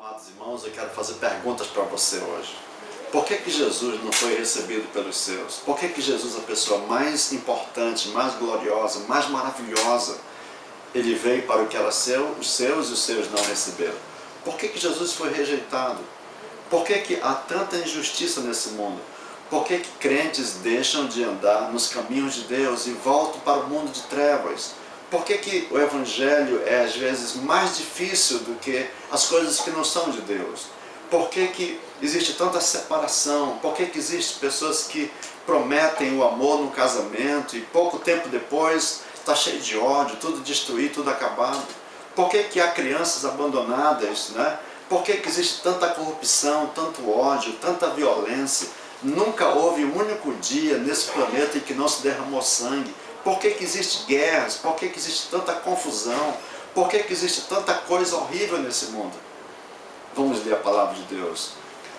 Amados irmãos, eu quero fazer perguntas para você hoje. Por que que Jesus não foi recebido pelos seus? Por que que Jesus, a pessoa mais importante, mais gloriosa, mais maravilhosa, ele veio para o que era seu, os seus e os seus não receberam? Por que que Jesus foi rejeitado? Por que que há tanta injustiça nesse mundo? Por que que crentes deixam de andar nos caminhos de Deus e voltam para o mundo de trevas? Por que que o Evangelho é às vezes mais difícil do que as coisas que não são de Deus? Por que que existe tanta separação? Por que que existem pessoas que prometem o amor no casamento e pouco tempo depois está cheio de ódio, tudo destruído, tudo acabado? Por que que há crianças abandonadas, né? Por que que existe tanta corrupção, tanto ódio, tanta violência? Nunca houve um único dia nesse planeta em que não se derramou sangue. Por que que existe guerras? Por que que existe tanta confusão? Por que que existe tanta coisa horrível nesse mundo? Vamos ler a palavra de Deus.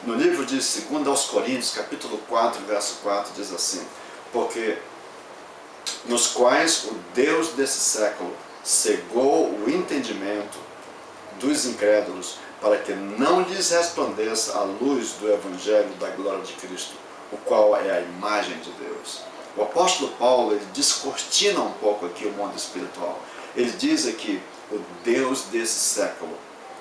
No livro de 2 aos Coríntios, capítulo 4, verso 4, diz assim: porque nos quais o Deus desse século cegou o entendimento dos incrédulos, para que não lhes resplandeça a luz do Evangelho da glória de Cristo, o qual é a imagem de Deus. O apóstolo Paulo, ele descortina um pouco aqui o mundo espiritual. Ele diz aqui, o Deus desse século.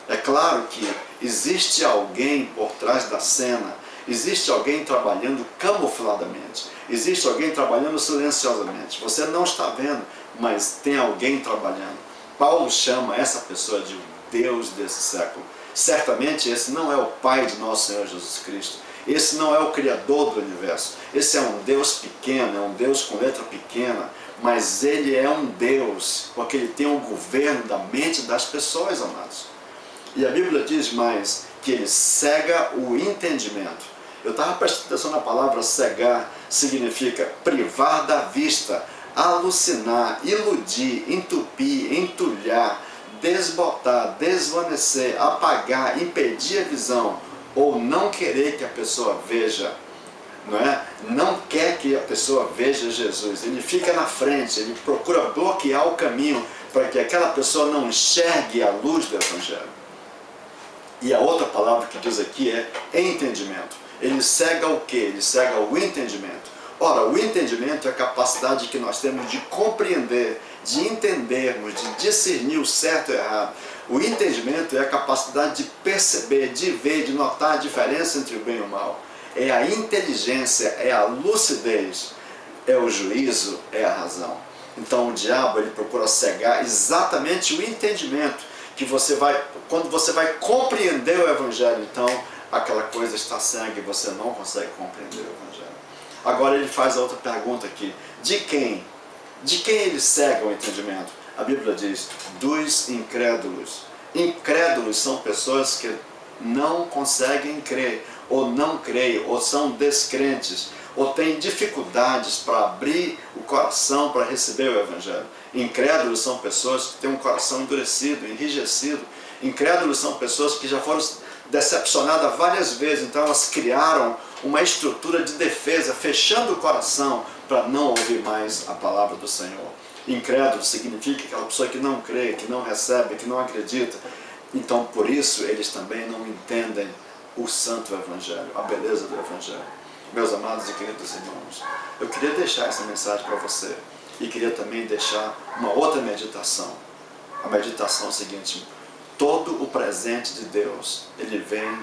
É claro que existe alguém por trás da cena, existe alguém trabalhando camufladamente, existe alguém trabalhando silenciosamente. Você não está vendo, mas tem alguém trabalhando. Paulo chama essa pessoa de Deus desse século. Certamente esse não é o Pai de nosso Senhor Jesus Cristo. Esse não é o Criador do universo. Esse é um Deus pequeno, é um Deus com letra pequena, mas Ele é um Deus, porque Ele tem um governo da mente das pessoas, amados. E a Bíblia diz mais, que Ele cega o entendimento. Eu estava prestando atenção na palavra cegar, significa privar da vista, alucinar, iludir, entupir, entulhar, desbotar, desvanecer, apagar, impedir a visão, ou não querer que a pessoa veja, não é? Não quer que a pessoa veja Jesus. Ele fica na frente, ele procura bloquear o caminho para que aquela pessoa não enxergue a luz do Evangelho. E a outra palavra que diz aqui é entendimento. Ele cega o quê? Ele cega o entendimento. Ora, o entendimento é a capacidade que nós temos de compreender, de entendermos, de discernir o certo e o errado. O entendimento é a capacidade de perceber, de ver, de notar a diferença entre o bem e o mal. É a inteligência, é a lucidez, é o juízo, é a razão. Então o diabo, ele procura cegar exatamente o entendimento, que você vai, quando você vai compreender o Evangelho, então aquela coisa está cega e você não consegue compreender o Evangelho. Agora ele faz a outra pergunta aqui: de quem? De quem ele cega o entendimento? A Bíblia diz, dos incrédulos. Incrédulos são pessoas que não conseguem crer, ou não creem, ou são descrentes, ou têm dificuldades para abrir o coração para receber o Evangelho. Incrédulos são pessoas que têm um coração endurecido, enrijecido. Incrédulos são pessoas que já foram decepcionadas várias vezes, então elas criaram uma estrutura de defesa, fechando o coração para não ouvir mais a palavra do Senhor. Incrédulo significa aquela pessoa que não crê, que não recebe, que não acredita. Então, por isso, eles também não entendem o santo Evangelho, a beleza do Evangelho. Meus amados e queridos irmãos, eu queria deixar essa mensagem para você e queria também deixar uma outra meditação. A meditação é a seguinte: todo o presente de Deus, ele vem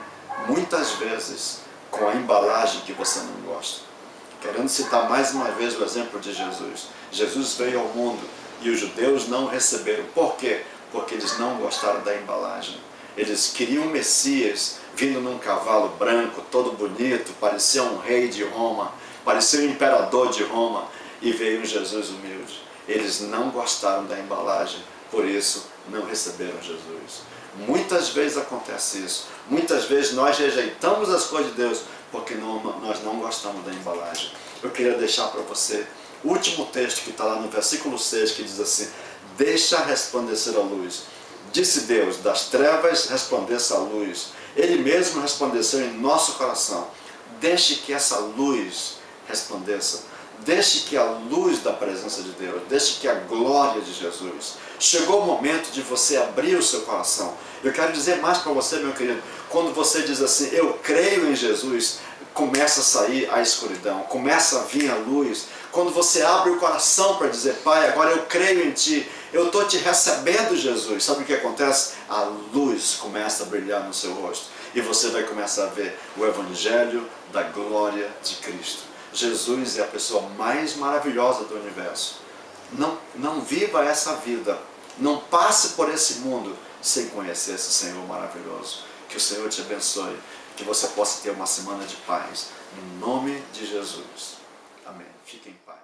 muitas vezes com a embalagem que você não gosta. Querendo citar mais uma vez o exemplo de Jesus. Jesus veio ao mundo e os judeus não o receberam. Por quê? Porque eles não gostaram da embalagem. Eles queriam um Messias vindo num cavalo branco, todo bonito, parecia um rei de Roma, parecia um imperador de Roma, e veio um Jesus humilde. Eles não gostaram da embalagem, por isso não receberam Jesus. Muitas vezes acontece isso. Muitas vezes nós rejeitamos as coisas de Deus porque nós não gostamos da embalagem. Eu queria deixar para você o último texto que está lá no versículo 6, que diz assim: deixa resplandecer a luz. Disse Deus, das trevas resplandeça a luz. Ele mesmo resplandeceu em nosso coração. Deixe que essa luz resplandeça. Deixe que a luz da presença de Deus, deixe que a glória de Jesus. Chegou o momento de você abrir o seu coração. Eu quero dizer mais para você, meu querido, quando você diz assim, eu creio em Jesus, começa a sair a escuridão, começa a vir a luz. Quando você abre o coração para dizer, Pai, agora eu creio em Ti, eu estou te recebendo, Jesus. Sabe o que acontece? A luz começa a brilhar no seu rosto. E você vai começar a ver o Evangelho da glória de Cristo. Jesus é a pessoa mais maravilhosa do universo. Não viva essa vida, não passe por esse mundo sem conhecer esse Senhor maravilhoso. Que o Senhor te abençoe, que você possa ter uma semana de paz. No nome de Jesus. Amém. Fique em paz.